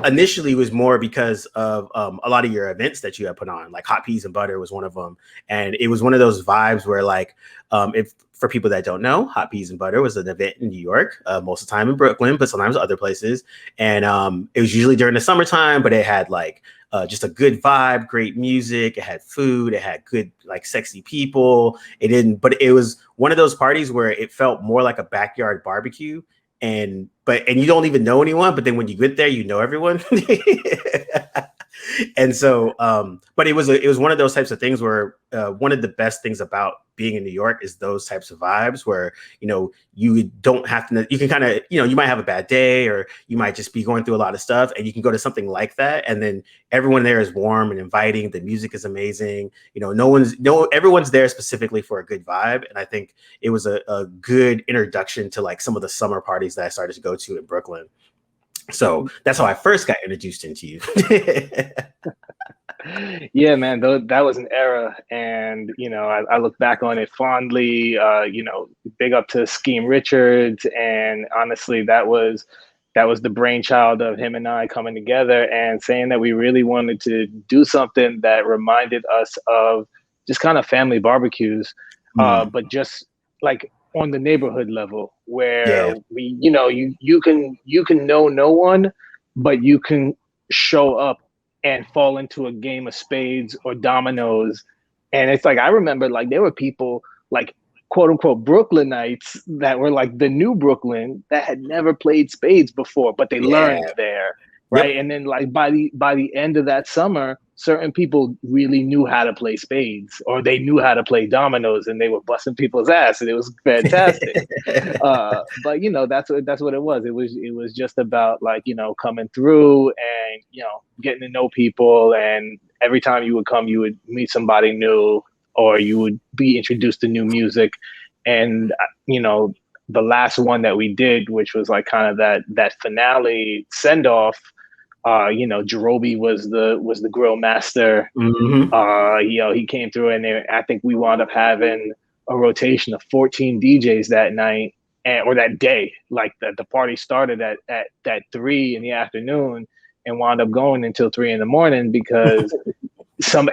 initially was more because of a lot of your events that you had put on, like Hot Peas and Butter was one of them. And it was one of those vibes where like, if for people that don't know, Hot Peas and Butter was an event in New York, most of the time in Brooklyn, but sometimes other places. And it was usually during the summertime, but it had like just a good vibe, great music. It had food. It had good, like sexy people. But it was one of those parties where it felt more like a backyard barbecue. And you don't even know anyone, but then when you get there, you know everyone. And so, but it was one of those types of things where one of the best things about being in New York is those types of vibes where, you don't have to, you can kind of, you might have a bad day or you might just be going through a lot of stuff and you can go to something like that. And then everyone there is warm and inviting. The music is amazing. Everyone's there specifically for a good vibe. And I think it was a good introduction to like some of the summer parties that I started to go to in Brooklyn. So that's how I first got introduced into you. Yeah, man, that was an era. And, I look back on it fondly, big up to Scheme Richards. And honestly, that was the brainchild of him and I coming together and saying that we really wanted to do something that reminded us of just kind of family barbecues, but just like on the neighborhood level where we, you can know no one, but you can show up and fall into a game of spades or dominoes. And it's like, I remember like there were people like quote unquote Brooklynites that were like the new Brooklyn that had never played spades before, but they learned there. Right. Yep. And then like by the end of that summer, certain people really knew how to play spades or they knew how to play dominoes and they were busting people's ass and it was fantastic. But that's what it was. It was just about like, coming through and, getting to know people. And every time you would come, you would meet somebody new or you would be introduced to new music. And, the last one that we did, which was like kind of that finale send off, Jerobi was the grill master. Mm-hmm. He came through and I think we wound up having a rotation of 14 DJs that night or that day. Like the party started at 3 in the afternoon and wound up going until 3 in the morning because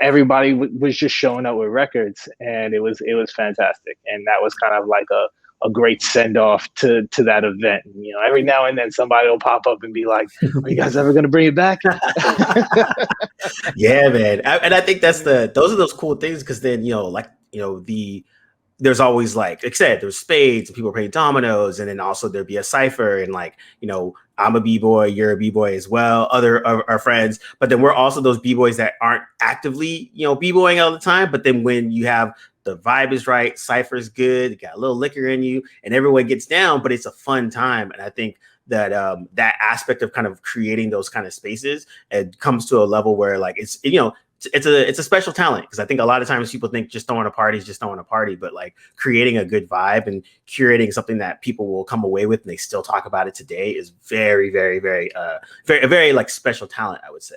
everybody was just showing up with records, and it was fantastic. And that was kind of like a great send off to that event. Every now and then somebody will pop up and be like, "Are you guys ever going to bring it back?" Yeah, man. And I think those are those cool things because then there's always like I said, there's spades and people playing dominoes, and then also there'd be a cipher and like I'm a b-boy, you're a b-boy as well, other of our friends, but then we're also those b-boys that aren't actively b-boying all the time, but then when you have the vibe is right, cipher's good, you got a little liquor in you, and everyone gets down, but it's a fun time. And I think that that aspect of kind of creating those kind of spaces, it comes to a level where like it's a special talent, because I think a lot of times people think just throwing a party is just throwing a party, but like creating a good vibe and curating something that people will come away with and they still talk about it today is very, very, very, very, very like special talent, I would say.